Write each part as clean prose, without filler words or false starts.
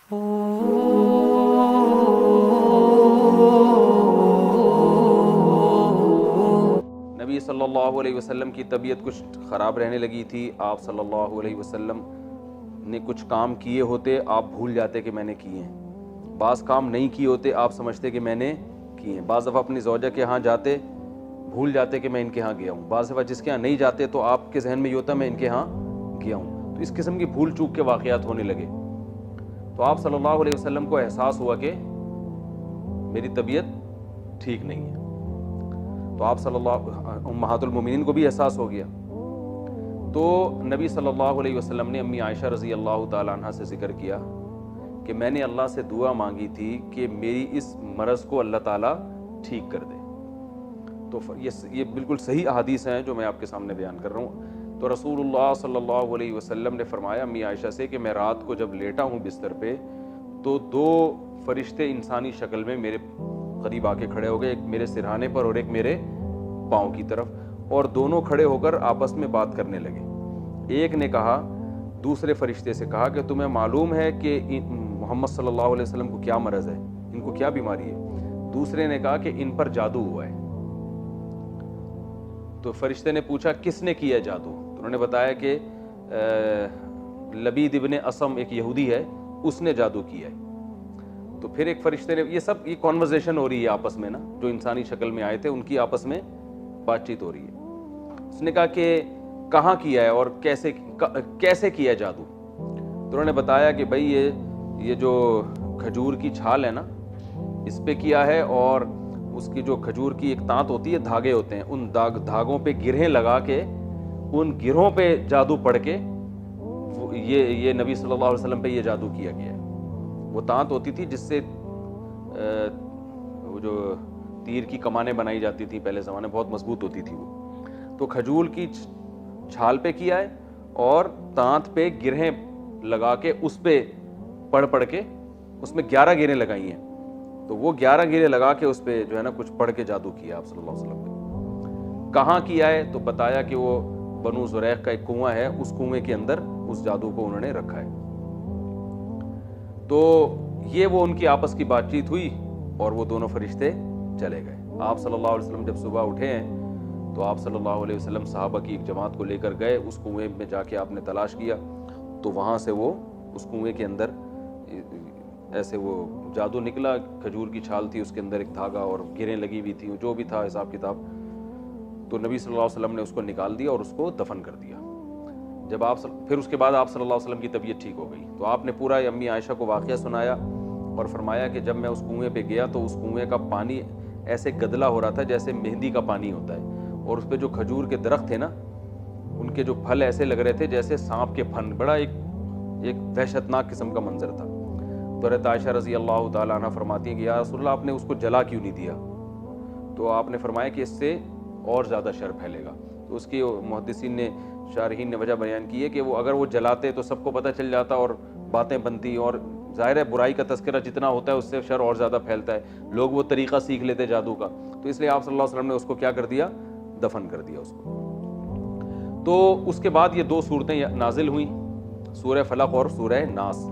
نبی صلی اللہ علیہ وسلم کی طبیعت کچھ خراب رہنے لگی تھی. آپ صلی اللہ علیہ وسلم نے کچھ کام کیے ہوتے, آپ بھول جاتے کہ میں نے کیے ہیں. بعض کام نہیں کیے ہوتے, آپ سمجھتے کہ میں نے کیے ہیں. بعض دفعہ اپنی زوجہ کے ہاں جاتے, بھول جاتے کہ میں ان کے ہاں گیا ہوں. بعض دفعہ جس کے ہاں نہیں جاتے تو آپ کے ذہن میں یہ ہوتا میں ان کے ہاں گیا ہوں. تو اس قسم کی بھول چوک کے واقعات ہونے لگے. تو آپ صلی اللہ علیہ وسلم کو احساس ہوا کہ میری طبیعت ٹھیک نہیں ہے. تو آپ صلی اللہ امہات المومنین کو بھی احساس ہو گیا. تو نبی صلی اللہ علیہ وسلم نے امی عائشہ رضی اللہ تعالیٰ عنہ سے ذکر کیا کہ میں نے اللہ سے دعا مانگی تھی کہ میری اس مرض کو اللہ تعالیٰ ٹھیک کر دے. تو یہ بالکل صحیح احادیث ہیں جو میں آپ کے سامنے بیان کر رہا ہوں. تو رسول اللہ صلی اللہ علیہ وسلم نے فرمایا امی عائشہ سے کہ میں رات کو جب لیٹا ہوں بستر پہ تو دو فرشتے انسانی شکل میں میرے قریب آ کے کھڑے ہو گئے, ایک میرے سرہانے پر اور ایک میرے پاؤں کی طرف, اور دونوں کھڑے ہو کر آپس میں بات کرنے لگے. ایک نے کہا, دوسرے فرشتے سے کہا کہ تمہیں معلوم ہے کہ محمد صلی اللہ علیہ وسلم کو کیا مرض ہے, ان کو کیا بیماری ہے؟ دوسرے نے کہا کہ ان پر جادو ہوا ہے. تو فرشتے نے پوچھا کس نے کیا جادو؟ تو انہوں نے بتایا کہ لبید ابن اسم ایک یہودی ہے, اس نے جادو کیا ہے. تو پھر ایک فرشتے نے, یہ کانورزیشن ہو رہی ہے آپس میں نا, جو انسانی شکل میں آئے تھے ان کی آپس میں بات چیت ہو رہی ہے. اس نے کہا کہ کہاں کیا ہے اور کیسے کیا ہے جادو؟ تو انہوں نے بتایا کہ بھائی یہ جو کھجور کی چھال ہے نا, اس پہ کیا ہے, اور اس کی جو کھجور کی ایک تانت ہوتی ہے, دھاگے ہوتے ہیں, ان دھاگوں پہ گرہیں لگا کے ان گرہوں پہ جادو پڑھ کے یہ نبی صلی اللہ علیہ وسلم پہ یہ جادو کیا گیا ہے. وہ تانت ہوتی تھی جس سے وہ جو تیر کی کمانیں بنائی جاتی تھی پہلے زمانے, بہت مضبوط ہوتی تھی وہ. تو کھجور کی چھال پہ کیا ہے اور تانت پہ گرہیں لگا کے اس پہ پڑھ کے اس میں 11 گرہیں لگائی ہیں. تو وہ 11 گرہیں لگا کے اس پہ جو ہے نا کچھ پڑھ کے جادو کیا آپ صلی اللہ علیہ وسلم پہ. کہاں کیا ہے؟ تو بتایا کہ وہ بنو زریق کا ایک کنواں ہے, اس کنویں کے اندر اس جادو کو انہوں نے رکھا ہے. تو یہ وہ ان کی آپس کی بات چیت ہوئی اور وہ دونوں فرشتے چلے گئے. آپ صلی اللہ علیہ وسلم جب صبح اٹھے ہیں تو آپ صلی اللہ علیہ وسلم صحابہ کی ایک جماعت کو لے کر گئے, اس کنویں میں جا کے آپ نے تلاش کیا. تو وہاں سے وہ اس کنویں کے اندر ایسے وہ جادو نکلا, کھجور کی چھال تھی, اس کے اندر ایک دھاگا اور گرہیں لگی ہوئی تھیں, جو بھی تھا حساب کتاب. تو نبی صلی اللہ علیہ وسلم نے اس کو نکال دیا اور اس کو دفن کر دیا. جب پھر اس کے بعد آپ صلی اللہ علیہ وسلم کی طبیعت ٹھیک ہو گئی. تو آپ نے پورا امی عائشہ کو واقعہ سنایا اور فرمایا کہ جب میں اس کنویں پہ گیا تو اس کنویں کا پانی ایسے گدلا ہو رہا تھا جیسے مہندی کا پانی ہوتا ہے, اور اس پہ جو کھجور کے درخت تھے نا, ان کے جو پھل ایسے لگ رہے تھے جیسے سانپ کے پھن. بڑا ایک وحشتناک قسم کا منظر تھا. تو حضرت عائشہ رضی اللہ تعالیٰ عنہ فرماتی ہیں کہ یا رسول اللہ آپ نے اس کو جلا کیوں نہیں دیا؟ تو آپ نے فرمایا کہ اس سے اور زیادہ شر پھیلے گا. تو اس کی محدثین نے, شارحین نے وجہ بیان کی ہے کہ وہ اگر وہ جلاتے تو سب کو پتہ چل جاتا اور باتیں بنتی, اور ظاہر ہے برائی کا تذکرہ جتنا ہوتا ہے اس سے شر اور زیادہ پھیلتا ہے, لوگ وہ طریقہ سیکھ لیتے جادو کا. تو اس لیے آپ صلی اللہ علیہ وسلم نے اس کو کیا کر دیا؟ دفن کر دیا اس کو. تو اس کے بعد یہ دو صورتیں نازل ہوئیں, سورہ فلق اور سورہ ناس,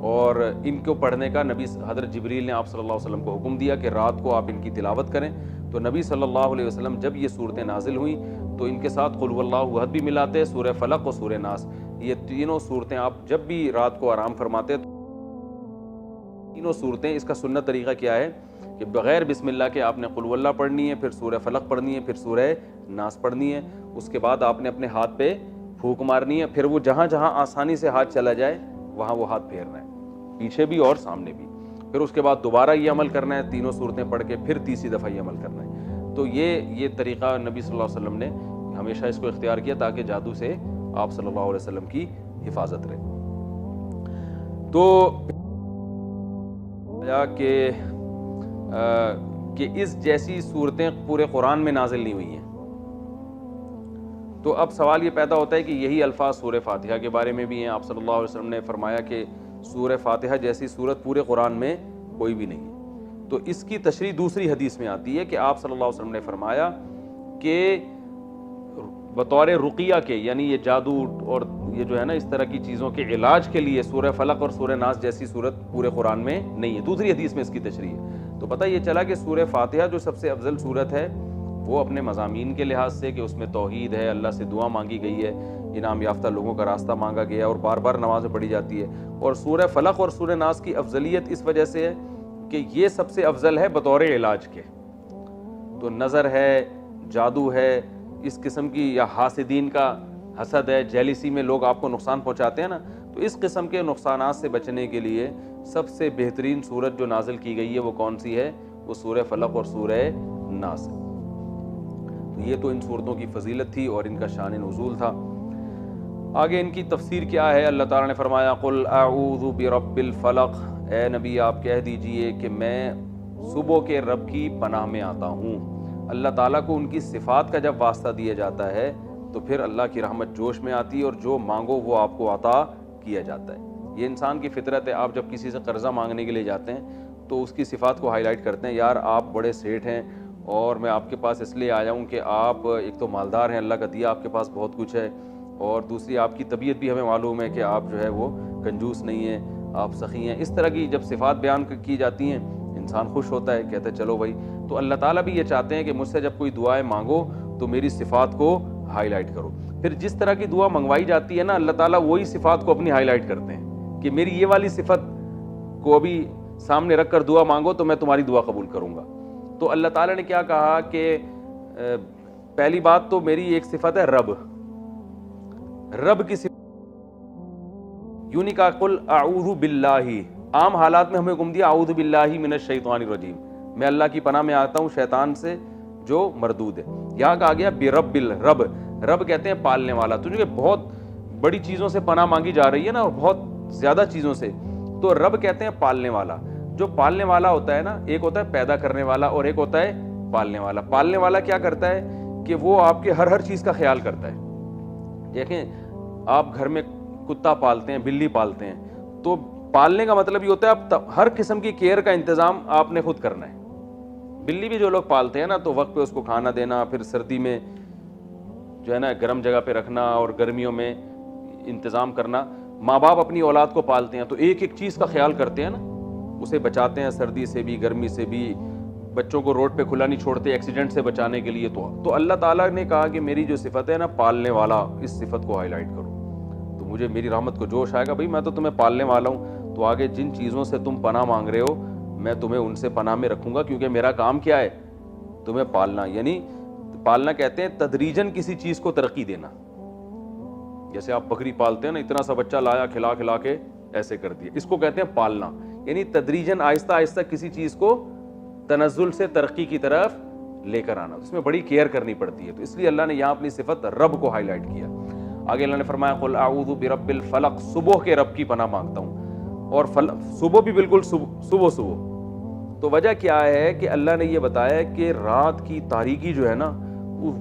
اور ان کو پڑھنے کا نبی حضرت جبریل نے آپ صلی اللہ علیہ وسلم کو حکم دیا کہ رات کو آپ ان کی تلاوت کریں. تو نبی صلی اللہ علیہ وسلم جب یہ صورتیں نازل ہوئیں تو ان کے ساتھ قل واللہ احد بھی ملاتے, سورہ فلق اور سورہ ناس, یہ تینوں صورتیں آپ جب بھی رات کو آرام فرماتے تو تینوں صورتیں, اس کا سنت طریقہ کیا ہے کہ بغیر بسم اللہ کے آپ نے قل واللہ پڑھنی ہے, پھر سورہ فلق پڑھنی ہے, پھر سورہ ناس پڑھنی ہے. اس کے بعد آپ نے اپنے ہاتھ پہ پھونک مارنی ہے, پھر وہ جہاں جہاں آسانی سے ہاتھ چلا جائے وہاں وہ ہاتھ پھیرنا ہے, پیچھے بھی اور سامنے بھی. پھر اس کے بعد دوبارہ یہ عمل کرنا ہے, تینوں صورتیں پڑھ کے پھر تیسری دفعہ یہ عمل کرنا ہے. تو یہ طریقہ نبی صلی اللہ علیہ وسلم نے ہمیشہ اس کو اختیار کیا تاکہ جادو سے آپ صلی اللہ علیہ وسلم کی حفاظت رہے. تو کہ اس جیسی صورتیں پورے قرآن میں نازل نہیں ہوئی ہیں. تو اب سوال یہ پیدا ہوتا ہے کہ یہی الفاظ سورہ فاتحہ کے بارے میں بھی ہیں. آپ صلی اللہ علیہ وسلم نے فرمایا کہ سورہ فاتحہ جیسی صورت پورے قرآن میں کوئی بھی نہیں ہے. تو اس کی تشریح دوسری حدیث میں آتی ہے کہ آپ صلی اللہ علیہ وسلم نے فرمایا کہ بطور رقیہ کے، یعنی یہ جادو اور یہ جو ہے نا اس طرح کی چیزوں کے علاج کے لیے سورہ فلق اور سورہ ناس جیسی صورت پورے قرآن میں نہیں ہے. دوسری حدیث میں اس کی تشریح ہے. تو پتہ یہ چلا کہ سورہ فاتحہ جو سب سے افضل صورت ہے وہ اپنے مضامین کے لحاظ سے کہ اس میں توحید ہے، اللہ سے دعا مانگی گئی ہے، انعام یافتہ لوگوں کا راستہ مانگا گیا اور بار بار نماز میں پڑھی جاتی ہے. اور سورہ فلق اور سورہ ناس کی افضلیت اس وجہ سے ہے کہ یہ سب سے افضل ہے بطور علاج کے. تو نظر ہے، جادو ہے، اس قسم کی، یا حاسدین کا حسد ہے، جیلیسی میں لوگ آپ کو نقصان پہنچاتے ہیں نا، تو اس قسم کے نقصانات سے بچنے کے لیے سب سے بہترین صورت جو نازل کی گئی ہے وہ کون سی ہے؟ وہ سورہ فلق اور سورہ ناس ہے. تو یہ تو ان صورتوں کی فضیلت تھی اور ان کا شان نزول تھا. آگے ان کی تفسیر کیا ہے؟ اللہ تعالیٰ نے فرمایا قل اعوذ برب الفلق، اے نبی آپ کہہ دیجئے کہ میں صبح کے رب کی پناہ میں آتا ہوں. اللہ تعالیٰ کو ان کی صفات کا جب واسطہ دیا جاتا ہے تو پھر اللہ کی رحمت جوش میں آتی ہے اور جو مانگو وہ آپ کو عطا کیا جاتا ہے. یہ انسان کی فطرت ہے. آپ جب کسی سے قرضہ مانگنے کے لیے جاتے ہیں تو اس کی صفات کو ہائی لائٹ کرتے ہیں، یار آپ بڑے سیٹھ ہیں اور میں آپ کے پاس اس لیے آیا ہوں کہ آپ ایک تو مالدار ہیں، اللہ کا دیا آپ کے پاس بہت کچھ ہے، اور دوسری آپ کی طبیعت بھی ہمیں معلوم ہے کہ آپ جو ہے وہ کنجوس نہیں ہیں، آپ سخی ہیں. اس طرح کی جب صفات بیان کی جاتی ہیں انسان خوش ہوتا ہے، کہتا ہے چلو بھائی. تو اللہ تعالیٰ بھی یہ چاہتے ہیں کہ مجھ سے جب کوئی دعائیں مانگو تو میری صفات کو ہائی لائٹ کرو. پھر جس طرح کی دعا منگوائی جاتی ہے نا، اللہ تعالیٰ وہی صفات کو اپنی ہائی لائٹ کرتے ہیں کہ میری یہ والی صفت کو ابھی سامنے رکھ کر دعا مانگو تو میں تمہاری دعا قبول کروں گا. تو اللہ تعالیٰ نے کیا کہا کہ پہلی بات تو میری ایک صفت ہے رب کی صفت. یوں نہیں کہا قل اعوذ باللہ، عام حالات میں ہمیں حکم دیا اعوذ باللہ من الشیطان الرجیم، میں اللہ کی پناہ میں آتا ہوں شیطان سے جو مردود ہے. یہاں کہا گیا برب الرب، رب کہتے ہیں پالنے والا. تو جو کہ بہت بڑی چیزوں سے پناہ مانگی جا رہی ہے نا، اور بہت زیادہ چیزوں سے، تو رب کہتے ہیں پالنے والا. جو پالنے والا ہوتا ہے نا، ایک ہوتا ہے پیدا کرنے والا اور ایک ہوتا ہے پالنے والا. پالنے والا کیا کرتا ہے کہ وہ آپ کے ہر چیز کا خیال کرتا ہے. دیکھیں آپ گھر میں کتا پالتے ہیں، بلی پالتے ہیں، تو پالنے کا مطلب یہ ہوتا ہے آپ ہر قسم کی کیئر کا انتظام آپ نے خود کرنا ہے. بلی بھی جو لوگ پالتے ہیں نا تو وقت پہ اس کو کھانا دینا، پھر سردی میں جو ہے نا گرم جگہ پہ رکھنا اور گرمیوں میں انتظام کرنا. ماں باپ اپنی اولاد کو پالتے ہیں تو ایک ایک چیز کا خیال کرتے ہیں نا، اسے بچاتے ہیں سردی سے بھی، گرمی سے بھی، بچوں کو روڈ پہ کھلا نہیں چھوڑتے ایکسیڈنٹ سے بچانے کے لیے. تو اللہ تعالیٰ نے کہا کہ میری جو صفت ہے نا پالنے والا، اس صفت کو ہائی لائٹ کرو تو مجھے میری رحمت کو جوش آئے گا. بھائی میں تو تمہیں پالنے والا ہوں، تو آگے جن چیزوں سے تم پناہ مانگ رہے ہو میں تمہیں ان سے پناہ میں رکھوں گا، کیونکہ میرا کام کیا ہے؟ تمہیں پالنا. یعنی پالنا کہتے ہیں تدریجاً کسی چیز کو ترقی دینا. جیسے آپ بکری پالتے ہیں نا، اتنا سا بچہ لایا، کھلا کھلا کے ایسے کر دیا، اس کو کہتے ہیں پالنا. یعنی تدریجاً آہستہ آہستہ کسی چیز کو تنزل سے ترقی کی طرف لے کر آنا. اس میں بڑی کیئر کرنی پڑتی ہے. تو اس لیے اللہ نے یہاں اپنی صفت رب کو ہائی لائٹ کیا. آگے اللہ نے فرمایا قل اعوذ برب الفلق، صبح کے رب کی پناہ مانگتا ہوں. اور صبح بھی بالکل صبح. تو وجہ کیا ہے کہ اللہ نے یہ بتایا کہ رات کی تاریکی جو ہے نا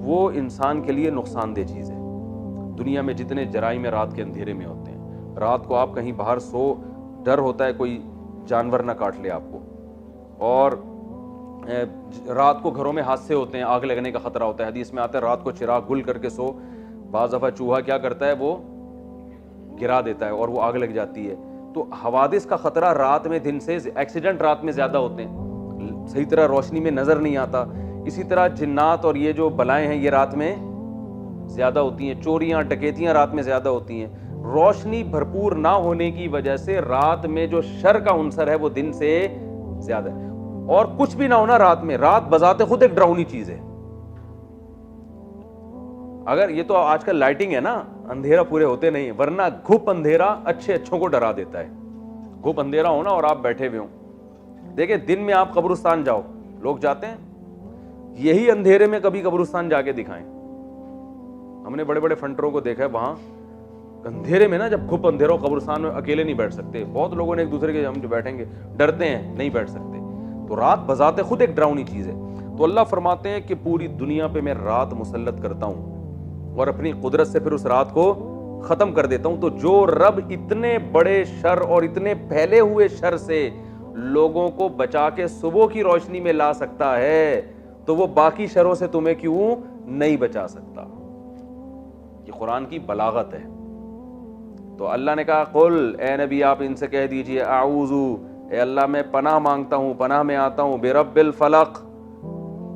وہ انسان کے لیے نقصان دہ چیز ہے. دنیا میں جتنے جرائم رات کے اندھیرے میں ہوتے ہیں، رات کو آپ کہیں باہر سو، ڈر ہوتا ہے کوئی جانور نہ کاٹ لے آپ کو، اور رات کو گھروں میں حادثے ہوتے ہیں، آگ لگنے کا خطرہ ہوتا ہے. حدیث میں آتا ہے رات کو چراغ گل کر کے سو، بعض دفعہ چوہا کیا کرتا ہے وہ گرا دیتا ہے اور وہ آگ لگ جاتی ہے. تو حوادث کا خطرہ رات میں دن سے، ایکسیڈنٹ رات میں زیادہ ہوتے ہیں، صحیح طرح روشنی میں نظر نہیں آتا. اسی طرح جنات اور یہ جو بلائیں ہیں یہ رات میں زیادہ ہوتی ہیں، چوریاں ڈکیتیاں رات میں زیادہ ہوتی ہیں. روشنی بھرپور نہ ہونے کی وجہ سے رات میں جو شر کا عنصر ہے وہ دن سے زیادہ ہے. اور کچھ بھی نہ ہونا رات میں، رات بذات خود ایک ڈراؤنی چیز ہے. اگر یہ تو آج کل لائٹنگ ہے نا، اندھیرا پورے ہوتے نہیں، ورنہ گھپ اندھیرا اچھوں کو ڈرا دیتا ہے. گھپ اندھیرا ہونا اور آپ بیٹھے ہوئے ہوں. دیکھیں دن میں آپ قبرستان جاؤ، لوگ جاتے ہیں، یہی اندھیرے میں کبھی قبرستان جا کے دکھائیں. ہم نے بڑے بڑے فنٹروں کو دیکھا ہے وہاں اندھیرے میں نا، جب گھپ اندھیرا ہو قبرستان میں اکیلے نہیں بیٹھ سکتے. بہت لوگوں نے ایک دوسرے کے ہم جو بیٹھیں گے ڈرتے ہیں، نہیں بیٹھ سکتے. تو رات بذات خود ایک ڈراؤنی چیز ہے. تو اللہ فرماتے ہیں کہ پوری دنیا پہ میں رات مسلط کرتا ہوں اور اپنی قدرت سے پھر اس رات کو ختم کر دیتا ہوں. تو جو رب اتنے بڑے شر اور اتنے پھیلے ہوئے شر سے لوگوں کو بچا کے صبح کی روشنی میں لا سکتا ہے تو وہ باقی شروں سے تمہیں کیوں نہیں بچا سکتا؟ قرآن کی بلاغت ہے. تو اللہ نے کہا قل، اے نبی آپ ان سے کہہ دیجئے اعوذ، اے اللہ میں پناہ مانگتا ہوں، پناہ میں آتا ہوں، برب الفلق،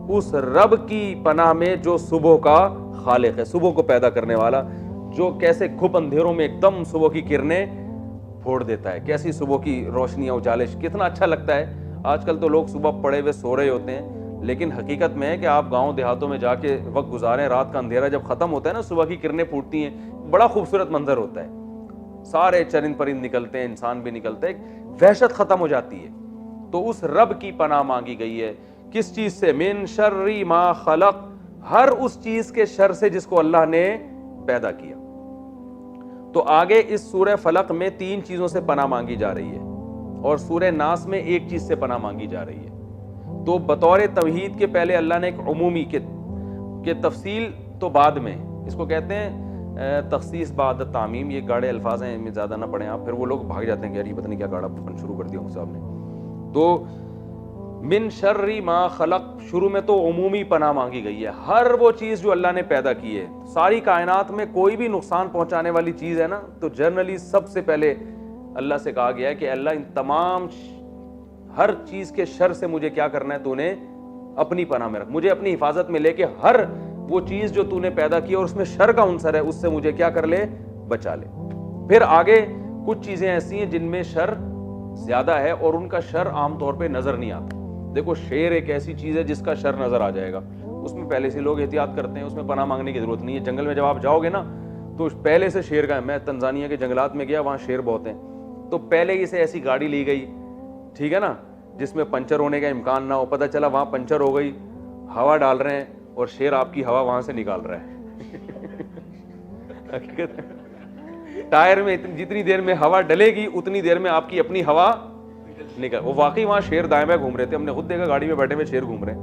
اس رب کی پناہ میں جو صبح کا خالق ہے، صبح کو پیدا کرنے والا، جو کیسے گھپ اندھیروں میں ایک دم صبح کی کرنیں پھوڑ دیتا ہے، کیسی صبح کی روشنیاں اجالش، کتنا اچھا لگتا ہے. آج کل تو لوگ صبح پڑے ہوئے سو رہے ہوتے ہیں، لیکن حقیقت میں ہے کہ آپ گاؤں دیہاتوں میں جا کے وقت گزاریں، رات کا اندھیرا جب ختم ہوتا ہے نا، صبح کی کرنیں پھوٹتی ہیں، بڑا خوبصورت منظر ہوتا ہے. سارے چرند پرند نکلتے ہیں، انسان بھی نکلتے ہیں، وحشت ختم ہو جاتی ہے. تو اس رب کی پناہ مانگی گئی ہے کس چیز سے؟ من شر ما خلق، ہر اس چیز کے شر سے جس کو اللہ نے پیدا کیا. تو آگے اس سورہ فلق میں 3 چیزوں سے پناہ مانگی جا رہی ہے اور سورہ ناس میں ایک چیز سے پناہ مانگی جا رہی ہے. تو بطور توحید کے پہلے اللہ نے ایک عمومی کہ تفصیل تو بعد میں، اس کو کہتے ہیں تخصیص بعد تعمیم. یہ گاڑے الفاظ ہیں، میں زیادہ نہ پڑھیں آپ، پھر وہ لوگ بھاگ جاتے ہیں کہ یار یہ پتہ نہیں کیا گاڑا پن شروع کر دیا صاحب نے. تو من شر ما خلق، شروع میں تو عمومی پناہ مانگی گئی ہے، ہر وہ چیز جو اللہ نے پیدا کی ہے. ساری کائنات میں کوئی بھی نقصان پہنچانے والی چیز ہے نا، تو جنرلی سب سے پہلے اللہ سے کہا گیا ہے کہ اللہ ان تمام ہر چیز کے شر سے مجھے کیا کرنا ہے، تو نے اپنی پناہ میں رکھ، مجھے اپنی حفاظت میں لے کے ہر وہ چیز جو تو نے پیدا کی اور اس میں شر کا عنصر ہے، اس سے مجھے کیا کر لے، بچا لے. پھر آگے کچھ چیزیں ایسی ہیں جن میں شر زیادہ ہے اور ان کا شر عام طور پہ نظر نہیں آتا. دیکھو شیر ایک ایسی چیز ہے جس کا شر نظر آ جائے گا، اس میں پہلے سے لوگ احتیاط کرتے ہیں، اس میں پناہ مانگنے کی ضرورت نہیں ہے. جنگل میں جب آپ جاؤ گے نا تو پہلے سے شیر کا ہے. میں تنزانیہ کے جنگلات میں گیا، وہاں شیر بہت ہیں، تو پہلے ہی سے ایسی گاڑی لی گئی، ٹھیک ہے نا، جس میں پنچر ہونے کا امکان نہ ہو. پتہ چلا وہاں پنچر ہو گئی، ہوا ڈال رہے ہیں اور شیر آپ کی ہوا وہاں سے نکال رہا ہے. حقیقت ٹائر میں جتنی دیر میں ہوا ڈلے گی اتنی دیر میں آپ کی اپنی ہوا نکل. وہ واقعی وہاں شیر دائیں بائیں گھوم رہے تھے، ہم نے خود دیکھا گاڑی میں بیٹھے ہوئے شیر گھوم رہے ہیں.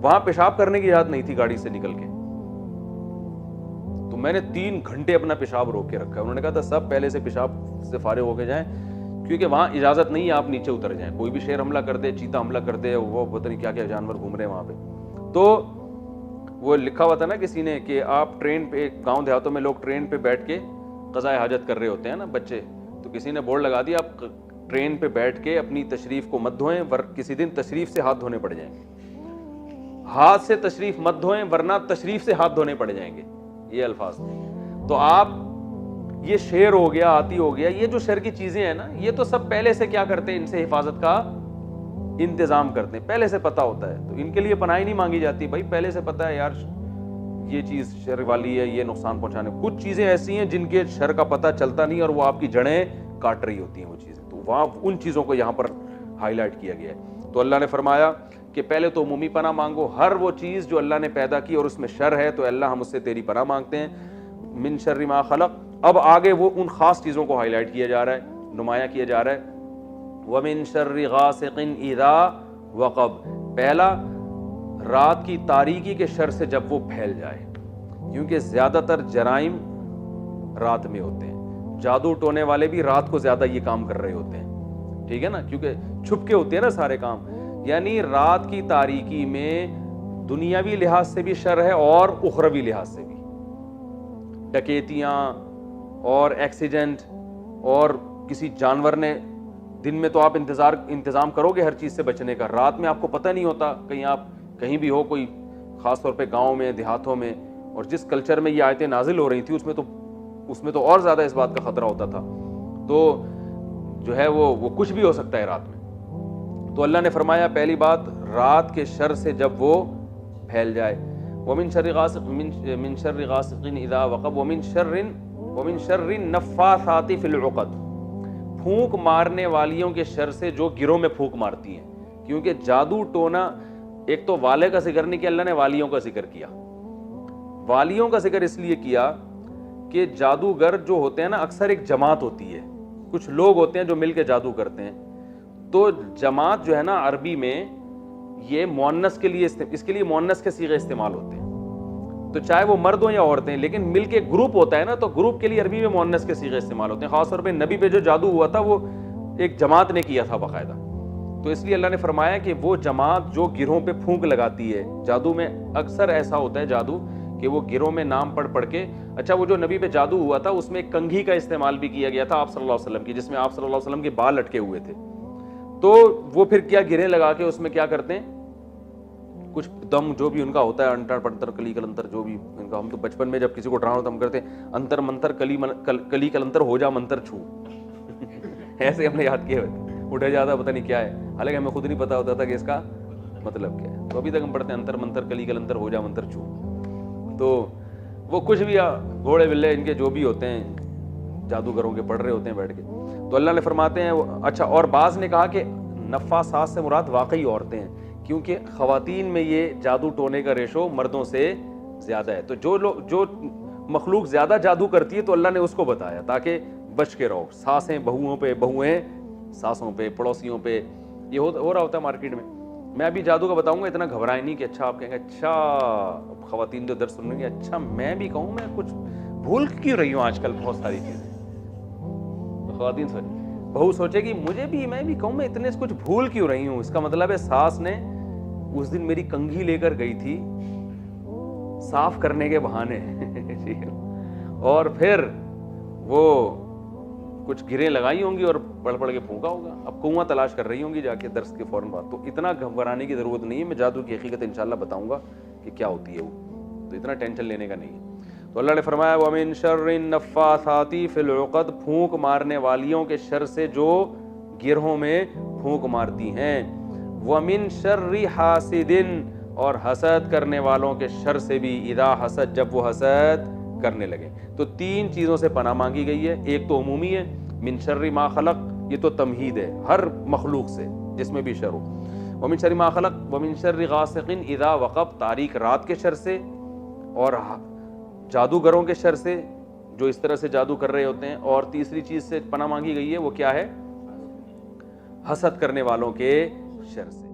وہاں پیشاب کرنے کی اجازت نہیں تھی گاڑی سے نکل کے، تو میں نے 3 گھنٹے اپنا پیشاب روک کے رکھا. انہوں نے کہا تھا سب پہلے سے پیشاب سے فارغ ہو کے جائیں، کیونکہ وہاں اجازت نہیں ہے آپ نیچے اتر جائیں. کوئی بھی شیر حملہ کر دے، چیتا حملہ کر دے، وہ پتہ نہیں کیا کیا جانور گھوم رہے ہیں وہاں پہ. تو وہ لکھا ہوا تھا نا کسی نے کہ آپ ٹرین پہ، گاؤں دیہاتوں میں لوگ ٹرین پہ بیٹھ کے قضائے حاجت کر رہے ہوتے ہیں نا بچے، تو کسی نے بورڈ لگا دیا آپ ٹرین پہ بیٹھ کے اپنی تشریف کو مت دھوئیں، کسی دن تشریف سے ہاتھ دھونے پڑ جائیں گے. ہاتھ سے تشریف مت دھوئیں ورنہ تشریف سے ہاتھ دھونے پڑ جائیں گے، یہ الفاظ تھے. تو آپ یہ شیر ہو گیا، آتی ہو گیا، یہ جو شر کی چیزیں ہیں نا، یہ تو سب پہلے سے کیا کرتے ہیں، ان سے حفاظت کا انتظام کرتے ہیں، پہلے سے پتہ ہوتا ہے. تو ان کے لیے پناہ نہیں مانگی جاتی، بھائی پہلے سے پتہ ہے یار یہ چیز شر والی ہے، یہ نقصان پہنچانے. کچھ چیزیں ایسی ہیں جن کے شر کا پتہ چلتا نہیں اور وہ آپ کی جڑیں کاٹ رہی ہوتی ہیں وہ چیزیں، تو وہاں ان چیزوں کو یہاں پر ہائی لائٹ کیا گیا ہے. تو اللہ نے فرمایا کہ پہلے تو عمومی پناہ مانگو، ہر وہ چیز جو اللہ نے پیدا کی اور اس میں شر ہے تو اللہ ہم اس سے تیری پناہ مانگتے ہیں. من شر ما خلق. اب آگے وہ ان خاص چیزوں کو ہائی لائٹ کیا جا رہا ہے، نمایاں کیا جا رہا ہے. ومن شر غاسق اذا وقب. پہلا، رات کی تاریکی کے شر سے جب وہ پھیل جائے، کیونکہ زیادہ تر جرائم رات میں ہوتے ہیں. جادو ٹونے والے بھی رات کو زیادہ یہ کام کر رہے ہوتے ہیں، ٹھیک ہے نا، کیونکہ چھپ کے ہوتے ہیں نا سارے کام. یعنی رات کی تاریکی میں دنیاوی لحاظ سے بھی شر ہے اور اخروی لحاظ سے بھی. ڈکیتیاں اور ایکسیڈنٹ، اور کسی جانور نے، دن میں تو آپ انتظام کرو گے ہر چیز سے بچنے کا، رات میں آپ کو پتہ نہیں ہوتا، کہیں آپ کہیں بھی ہو، کوئی خاص طور پہ گاؤں میں دیہاتوں میں، اور جس کلچر میں یہ آیتیں نازل ہو رہی تھی اس میں تو اور زیادہ اس بات کا خطرہ ہوتا تھا. تو جو ہے وہ کچھ بھی ہو سکتا ہے رات میں. تو اللہ نے فرمایا پہلی بات، رات کے شر سے جب وہ پھیل جائے. ومن شر غاسق اذا وقب ومن شر النفاثات فی العقد. پھونک مارنے والیوں کے شر سے جو گروہ میں پھونک مارتی ہیں. کیونکہ جادو ٹونا، ایک تو والے کا ذکر نہیں کیا اللہ نے، والیوں کا ذکر کیا. والیوں کا ذکر اس لیے کیا کہ جادوگر جو ہوتے ہیں نا، اکثر ایک جماعت ہوتی ہے، کچھ لوگ ہوتے ہیں جو مل کے جادو کرتے ہیں. تو جماعت جو ہے نا عربی میں یہ مؤنث کے لیے، اس کے لیے مؤنث کے صیغے استعمال ہوتے ہیں. تو چاہے وہ مرد ہوں یا عورتیں، لیکن مل کے گروپ ہوتا ہے نا، تو گروپ کے لیے عربی میں مؤنث کے صیغے استعمال ہوتے ہیں. خاص طور پہ نبی پہ جو جادو ہوا تھا وہ ایک جماعت نے کیا تھا باقاعدہ. تو اس لیے اللہ نے فرمایا کہ وہ جماعت جو گروہوں پہ پھونک لگاتی ہے، جادو میں اکثر ایسا ہوتا ہے جادو کہ وہ گروہ میں نام پڑھ پڑھ کے, اچھا وہ جو نبی پہ جادو ہوا تھا اس میں ایک کنگھی کا استعمال بھی کیا گیا تھا آپ صلی اللہ علیہ وسلم کی, جس میں آپ صلی اللہ علیہ وسلم کے بال لٹکے ہوئے تھے. تو وہ پھر کیا گرہیں لگا کے اس میں کیا کرتے ہیں, کچھ دم جو بھی ان کا ہوتا ہے, انتر پنتر کلی کلنتر جو بھی ان کا, ہم تو بچپن میں جب کسی کو ڈرانا ہوتا ہم کرتے ہیں انتر منتر کلی کلنتر ہو جا منتر چھو ایسے ہم نے یاد کیا اٹھا جاتا پتہ نہیں کیا ہے, حالانکہ ہمیں خود نہیں پتا ہوتا تھا کہ اس کا مطلب کیا ہے. تو ابھی تک ہم پڑھتے ہیں انتر منتر کلی کلنتر ہو جا منتر چھو. تو وہ کچھ بھی گھوڑے بلے ان کے جو بھی ہوتے ہیں جادوگروں کے پڑھ رہے ہوتے ہیں بیٹھ کے. تو اللہ نے فرماتے ہیں اچھا, اور بعض نے کہا کہ نفاسات سے مراد واقعی عورتیں ہیں, کیونکہ خواتین میں یہ جادو ٹونے کا ریشو مردوں سے زیادہ ہے. تو جو مخلوق زیادہ جادو کرتی ہے تو اللہ نے اس کو بتایا تاکہ بچ کے رہو. ساسیں بہوؤں پہ, بہویں ساسوں پہ, پڑوسیوں پہ, یہ ہو رہا ہوتا ہے مارکیٹ میں. میں ابھی جادو کا بتاؤں گا, اتنا گھبرائیں نہیں کہ اچھا آپ کہیں گے اچھا خواتین جو درس سنیں گے اچھا میں بھی کہوں میں کچھ بھول کیوں رہی ہوں آج کل بہت ساری چیزیں. خواتین سوچیں, بہو سوچے گی مجھے بھی, میں بھی کہوں میں اتنے کچھ بھول کیوں رہی ہوں. اس کا مطلب ہے ساس نے اس دن میری کنگھی لے کر گئی تھی صاف کرنے کے بہانے اور پھر وہ کچھ گریں لگائی ہوں گی اور پڑھ پڑھ کے پھونکا ہوگا. اب کنواں تلاش کر رہی ہوں گی جا کے درس کے فوراً بعد. تو اتنا گھبرانے کی ضرورت نہیں ہے, میں جادو کی حقیقت انشاءاللہ بتاؤں گا کہ کیا ہوتی ہے وہ, تو اتنا ٹینشن لینے کا نہیں ہے. تو اللہ نے فرمایا وَمِن شَرِّ النَّفَّاثَاتِ فِي الْعُقَدِ, پھونک مارنے والیوں کے شر سے جو گرہوں میں پھونک مارتی ہیں. وَمِن شَرِّ حَاسِدٍ, اور حسد کرنے والوں کے شر سے بھی, اذا حسد, جب وہ حسد کرنے لگے. تو تین چیزوں سے پناہ مانگی گئی ہے. ایک تو عمومی ہے من شر ما خلق, یہ تو تمہید ہے ہر مخلوق سے جس میں بھی شر ہو. ومن شر ما خلق ومن شر غاسق اذا وقب, تاریک رات کے شر سے, اور جادوگروں کے شر سے جو اس طرح سے جادو کر رہے ہوتے ہیں. اور تیسری چیز سے پناہ مانگی گئی ہے, وہ کیا ہے, حسد کرنے والوں کے شر سے.